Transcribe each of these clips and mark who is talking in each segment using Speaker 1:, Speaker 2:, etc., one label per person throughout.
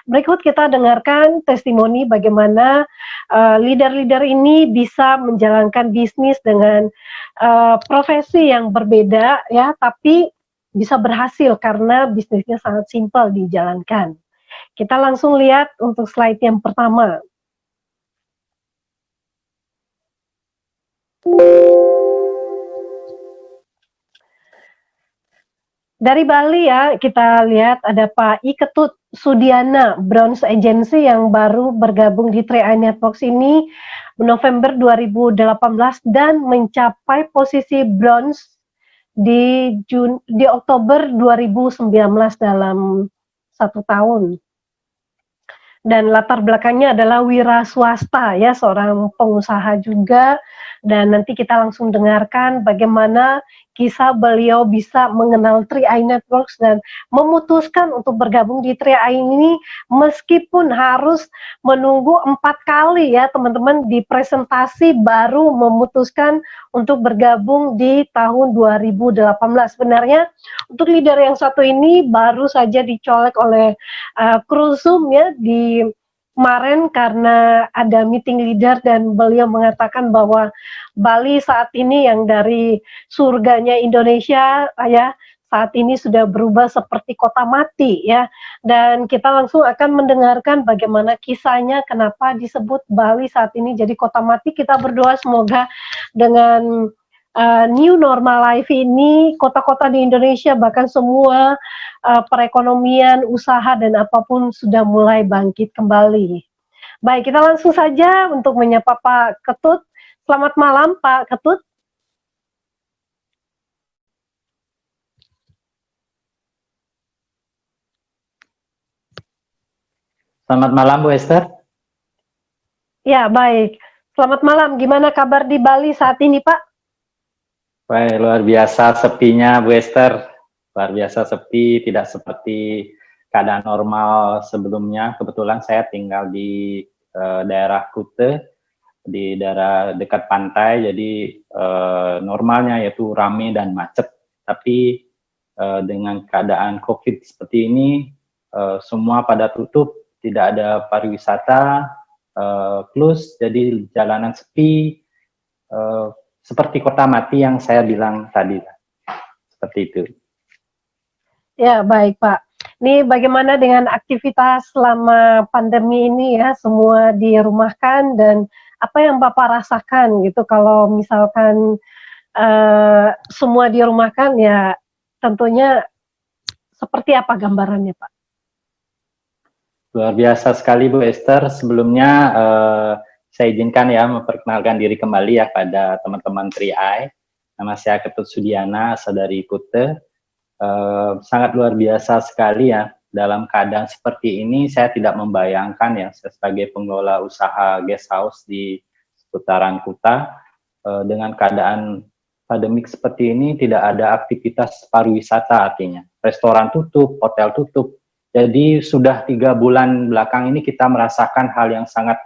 Speaker 1: Berikut kita dengarkan testimoni bagaimana leader-leader ini bisa menjalankan bisnis dengan profesi yang berbeda ya, tapi bisa berhasil karena bisnisnya sangat simpel dijalankan. Kita langsung lihat untuk slide yang pertama. Dari Bali ya, kita lihat ada Pak Iketut Sudiana, Bronze Agency yang baru bergabung di 3i Networks ini November 2018 dan mencapai posisi bronze di Oktober 2019 dalam 1 tahun. Dan latar belakangnya adalah wira swasta ya, seorang pengusaha juga, dan nanti kita langsung dengarkan bagaimana kisah beliau bisa mengenal 3i Networks dan memutuskan untuk bergabung di 3i ini meskipun harus menunggu 4 kali ya teman-teman di presentasi baru memutuskan untuk bergabung di tahun 2018. Sebenarnya untuk leader yang satu ini baru saja dicolek oleh kru Zoom ya di kemarin karena ada meeting leader dan beliau mengatakan bahwa Bali saat ini yang dari surganya Indonesia ya saat ini sudah berubah seperti kota mati ya, dan kita langsung akan mendengarkan bagaimana kisahnya kenapa disebut Bali saat ini jadi kota mati. Kita berdoa semoga dengan new normal life ini kota-kota di Indonesia bahkan semua perekonomian, usaha dan apapun sudah mulai bangkit kembali. Baik, kita langsung saja untuk menyapa Pak Ketut. Selamat malam Pak Ketut.
Speaker 2: Selamat malam Bu Esther.
Speaker 1: Ya, baik. Selamat malam. Gimana kabar di Bali saat ini, Pak?
Speaker 2: Baik, luar biasa sepinya Bu Esther. Luar biasa sepi, tidak seperti keadaan normal sebelumnya. Kebetulan saya tinggal di daerah Kuta, di daerah dekat pantai, jadi normalnya yaitu ramai dan macet. Tapi dengan keadaan COVID seperti ini, semua pada tutup, tidak ada pariwisata, close, jadi jalanan sepi, seperti kota mati yang saya bilang tadi, seperti itu.
Speaker 1: Ya, baik Pak. Ini bagaimana dengan aktivitas selama pandemi ini ya, semua dirumahkan dan apa yang Bapak rasakan gitu kalau misalkan semua dirumahkan ya tentunya seperti apa gambarannya Pak?
Speaker 2: Luar biasa sekali Bu Esther. Sebelumnya saya izinkan ya memperkenalkan diri kembali ya pada teman-teman 3i. Nama saya Ketut Sudiana, asal dari Kuta. Sangat luar biasa sekali ya. Dalam keadaan seperti ini saya tidak membayangkan ya sebagai pengelola usaha guest house di seputaran Kuta dengan keadaan pandemik seperti ini tidak ada aktivitas pariwisata, artinya restoran tutup, hotel tutup. Jadi sudah 3 bulan belakang ini kita merasakan hal yang sangat,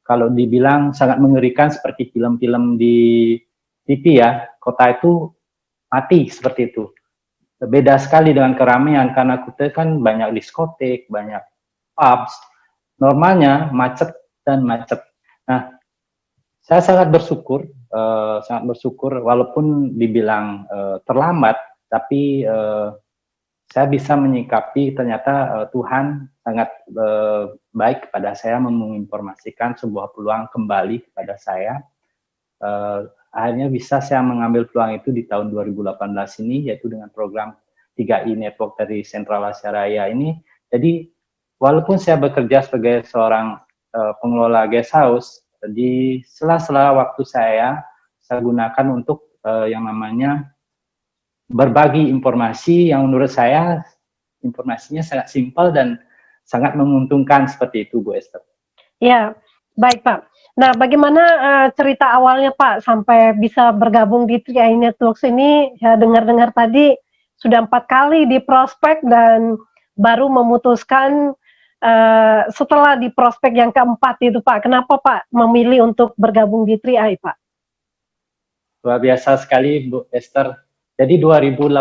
Speaker 2: kalau dibilang sangat mengerikan seperti film-film di TV ya, kota itu mati seperti itu. Beda sekali dengan keramaian, karena Kuta kan banyak diskotik, banyak pubs, normalnya macet dan macet. Nah, saya sangat bersyukur walaupun dibilang terlambat, tapi saya bisa menyikapi ternyata Tuhan sangat baik kepada saya, menginformasikan sebuah peluang kembali kepada saya. Akhirnya bisa saya mengambil peluang itu di tahun 2018 ini, yaitu dengan program 3i Network dari Sentral Asia Raya ini. Jadi walaupun saya bekerja sebagai seorang pengelola guest house, di sela-sela waktu saya gunakan untuk yang namanya berbagi informasi yang menurut saya informasinya sangat simpel dan sangat menguntungkan, seperti itu Bu Esther.
Speaker 1: Ya, baik Pak. Nah, bagaimana cerita awalnya Pak sampai bisa bergabung di 3i Networks ini? Ya, dengar-dengar tadi sudah 4 kali di prospek dan baru memutuskan setelah di prospek yang keempat itu Pak. Kenapa Pak memilih untuk bergabung di 3i Pak?
Speaker 2: Luar biasa sekali Bu Esther. Jadi 2018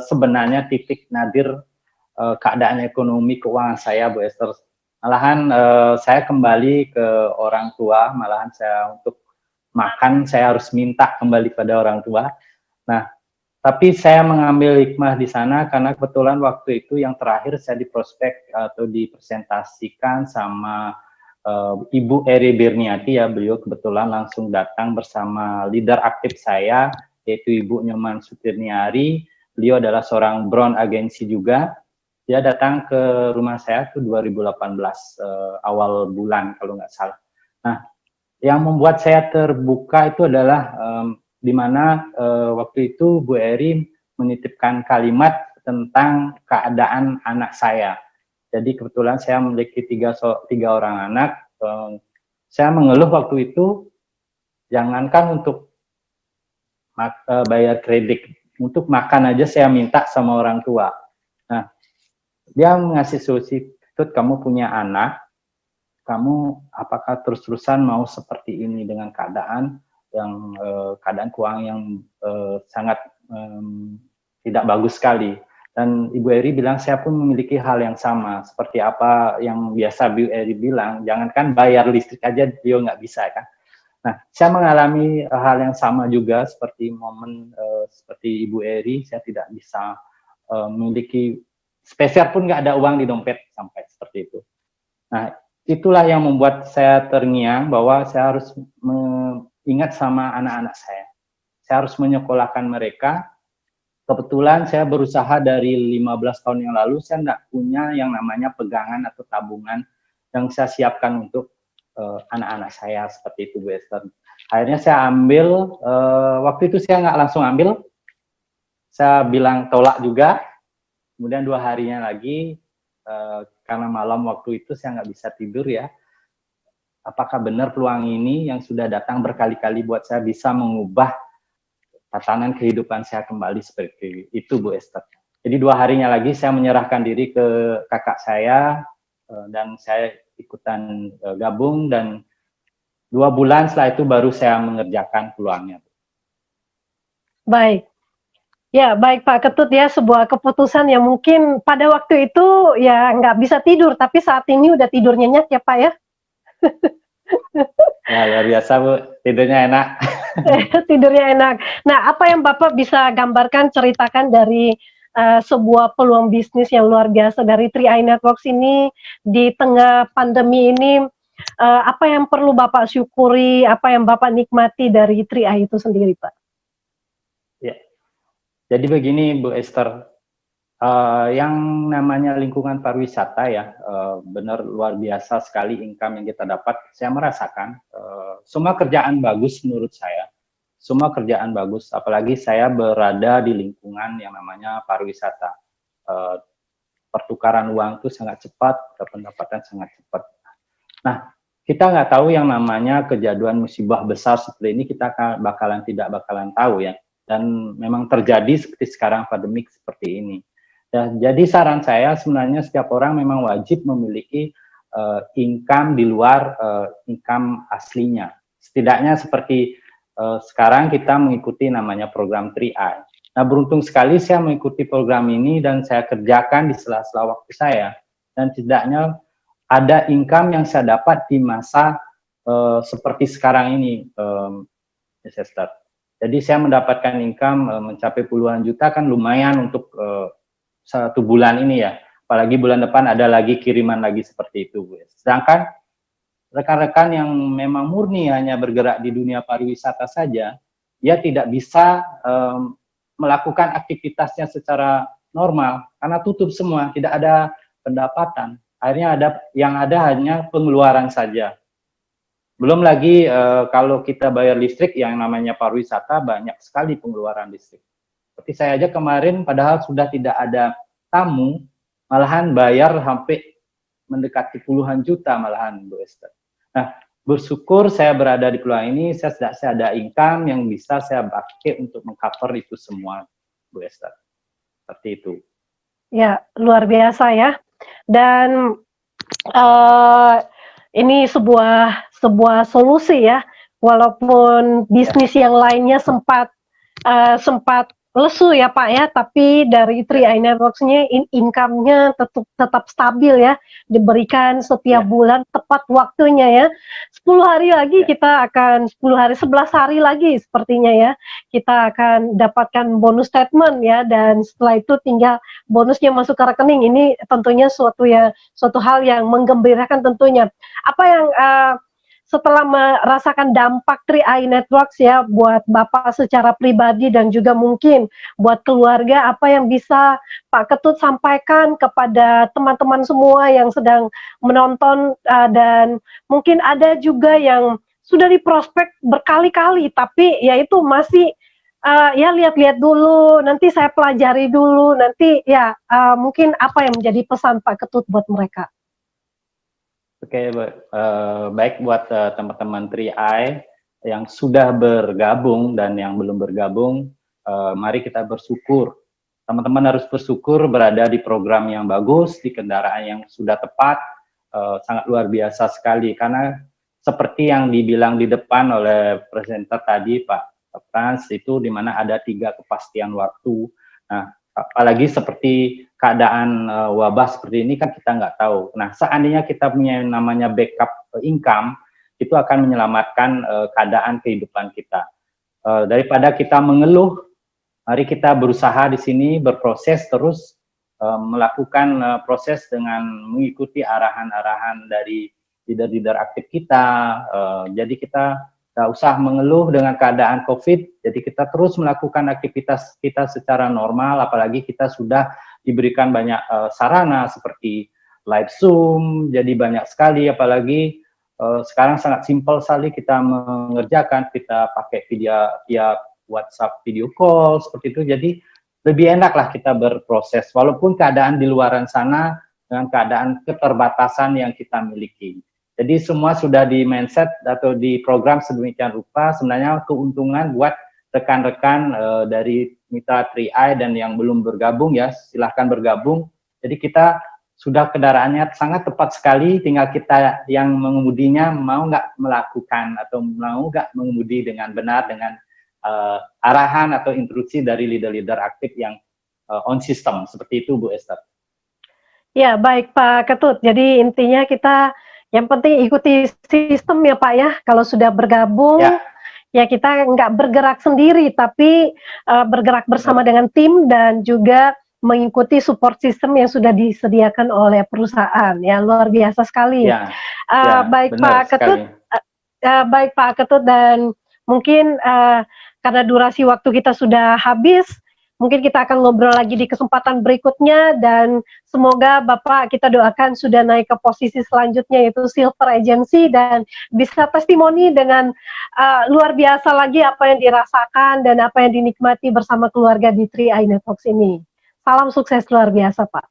Speaker 2: sebenarnya titik nadir keadaan ekonomi keuangan saya, Bu Esther. Malahan saya kembali ke orang tua, malahan saya untuk makan saya harus minta kembali pada orang tua. Nah, tapi saya mengambil hikmah di sana karena kebetulan waktu itu yang terakhir saya diprospek atau dipresentasikan sama Ibu Eri Birniati ya, beliau kebetulan langsung datang bersama leader aktif saya yaitu Ibu Nyoman Sutirniari. Beliau adalah seorang brown agensi juga. Dia datang ke rumah saya tuh 2018 awal bulan kalau nggak salah. Nah, yang membuat saya terbuka itu adalah di mana waktu itu Bu Eri menitipkan kalimat tentang keadaan anak saya. Jadi kebetulan saya memiliki tiga orang anak. Saya mengeluh waktu itu, jangankan untuk bayar kredit, untuk makan aja saya minta sama orang tua. Nah, dia ngasih solusi, Tut, kamu punya anak, kamu apakah terus-terusan mau seperti ini dengan keadaan yang keadaan keuangan yang sangat tidak bagus sekali. Dan Ibu Eri bilang saya pun memiliki hal yang sama seperti apa yang biasa Bu Eri bilang, jangankan bayar listrik aja dia nggak bisa kan. Nah, saya mengalami hal yang sama juga seperti momen seperti Ibu Eri, saya tidak bisa memiliki spesial pun nggak ada uang di dompet sampai seperti itu. Nah, itulah yang membuat saya terngiang bahwa saya harus ingat sama anak-anak saya. Saya harus menyekolahkan mereka. Kebetulan saya berusaha dari 15 tahun yang lalu, saya tidak punya yang namanya pegangan atau tabungan yang saya siapkan untuk anak-anak saya seperti itu, Bu Esther. Akhirnya saya ambil, waktu itu saya nggak langsung ambil, saya bilang tolak juga. Kemudian 2 harinya lagi, karena malam waktu itu saya nggak bisa tidur ya, apakah benar peluang ini yang sudah datang berkali-kali buat saya bisa mengubah tatanan kehidupan saya kembali seperti itu, Bu Esther. Jadi 2 harinya lagi saya menyerahkan diri ke kakak saya dan saya ikutan gabung, dan 2 bulan setelah itu baru saya mengerjakan peluangnya.
Speaker 1: Baik. Ya, baik Pak Ketut ya, sebuah keputusan yang mungkin pada waktu itu ya nggak bisa tidur, tapi saat ini udah tidur nyenyak ya Pak ya.
Speaker 2: Ya, luar biasa Bu, tidurnya enak.
Speaker 1: Tidurnya enak. Nah, apa yang Bapak bisa gambarkan, ceritakan dari sebuah peluang bisnis yang luar biasa dari 3i Networks ini di tengah pandemi ini, apa yang perlu Bapak syukuri, apa yang Bapak nikmati dari 3i itu sendiri, Pak?
Speaker 2: Ya, jadi begini Bu Esther, yang namanya lingkungan pariwisata ya, benar luar biasa sekali income yang kita dapat. Saya merasakan semua kerjaan bagus menurut saya. Semua kerjaan bagus, apalagi saya berada di lingkungan yang namanya pariwisata. Pertukaran uang itu sangat cepat, pendapatan sangat cepat. Nah, kita nggak tahu yang namanya kejadian musibah besar seperti ini, kita tidak bakalan tahu ya. Dan memang terjadi seperti sekarang pandemik seperti ini. Ya, jadi saran saya sebenarnya setiap orang memang wajib memiliki income di luar income aslinya. Setidaknya seperti sekarang kita mengikuti namanya program 3i. Nah, beruntung sekali saya mengikuti program ini dan saya kerjakan di sela-sela waktu saya. Dan setidaknya ada income yang saya dapat di masa seperti sekarang ini, Sister. Jadi saya mendapatkan income mencapai puluhan juta, kan lumayan untuk 1 bulan ini ya. Apalagi bulan depan ada lagi kiriman lagi seperti itu. Sedangkan rekan-rekan yang memang murni hanya bergerak di dunia pariwisata saja, dia tidak bisa melakukan aktivitasnya secara normal karena tutup semua, tidak ada pendapatan. Akhirnya yang ada hanya pengeluaran saja. Belum lagi kalau kita bayar listrik, yang namanya pariwisata banyak sekali pengeluaran listrik. Seperti saya aja kemarin padahal sudah tidak ada tamu, malahan bayar sampai mendekati puluhan juta malahan, Bu Esther. Nah, bersyukur saya berada di peluang ini, saya ada income yang bisa saya pakai untuk mengcover itu semua, Bu Esther. Seperti itu.
Speaker 1: Ya, luar biasa ya. Dan ini sebuah solusi ya, walaupun bisnis yang lainnya sempat lesu ya Pak ya, tapi dari 3i Networks-nya income-nya tetap stabil ya, diberikan setiap
Speaker 2: Ya,
Speaker 1: bulan tepat waktunya ya. 10 hari lagi
Speaker 2: ya.
Speaker 1: kita akan 10 hari, 11 hari lagi sepertinya ya, kita akan dapatkan bonus statement ya, dan setelah itu tinggal bonusnya masuk ke rekening. Ini tentunya suatu hal yang menggembirakan tentunya. Apa yang setelah merasakan dampak 3i Networks ya buat Bapak secara pribadi dan juga mungkin buat keluarga, apa yang bisa Pak Ketut sampaikan kepada teman-teman semua yang sedang menonton, dan mungkin ada juga yang sudah diprospek berkali-kali tapi ya itu masih, ya lihat-lihat dulu, nanti saya pelajari dulu, nanti ya, mungkin apa yang menjadi pesan Pak Ketut buat mereka?
Speaker 2: Oke, baik buat teman-teman 3i yang sudah bergabung dan yang belum bergabung, mari kita bersyukur. Teman-teman harus bersyukur berada di program yang bagus, di kendaraan yang sudah tepat, sangat luar biasa sekali. Karena seperti yang dibilang di depan oleh presenter tadi, Pak Frans, itu di mana ada 3 kepastian waktu. Nah, apalagi seperti keadaan wabah seperti ini kan kita nggak tahu. Nah, seandainya kita punya yang namanya backup income, itu akan menyelamatkan keadaan kehidupan kita. Daripada kita mengeluh, mari kita berusaha di sini berproses terus, melakukan proses dengan mengikuti arahan-arahan dari leader-leader aktif kita. Jadi kita nggak usah mengeluh dengan keadaan COVID, jadi kita terus melakukan aktivitas kita secara normal, apalagi kita sudah diberikan banyak sarana seperti live Zoom, jadi banyak sekali, apalagi sekarang sangat simpel sekali kita mengerjakan, kita pakai via WhatsApp video call, seperti itu, jadi lebih enaklah kita berproses, walaupun keadaan di luaran sana dengan keadaan keterbatasan yang kita miliki. Jadi semua sudah di mindset atau di program sedemikian rupa, sebenarnya keuntungan buat rekan-rekan dari mitra 3i dan yang belum bergabung ya, silahkan bergabung. Jadi kita sudah kendaraannya sangat tepat sekali, tinggal kita yang mengemudinya mau nggak melakukan atau mau nggak mengemudi dengan benar dengan arahan atau instruksi dari leader-leader aktif yang on system, seperti itu Bu Esther.
Speaker 1: Ya, baik Pak Ketut. Jadi intinya kita yang penting ikuti sistem ya Pak ya. Kalau sudah bergabung, ya kita nggak bergerak sendiri, tapi bergerak bersama dengan tim dan juga mengikuti support system yang sudah disediakan oleh perusahaan. Ya, luar biasa sekali. Baik Pak Ketut, baik Pak Ketut, dan mungkin karena durasi waktu kita sudah habis, mungkin kita akan ngobrol lagi di kesempatan berikutnya, dan semoga Bapak kita doakan sudah naik ke posisi selanjutnya yaitu Silver Agency dan bisa testimoni dengan luar biasa lagi apa yang dirasakan dan apa yang dinikmati bersama keluarga di 3i Networks ini. Salam sukses luar biasa Pak.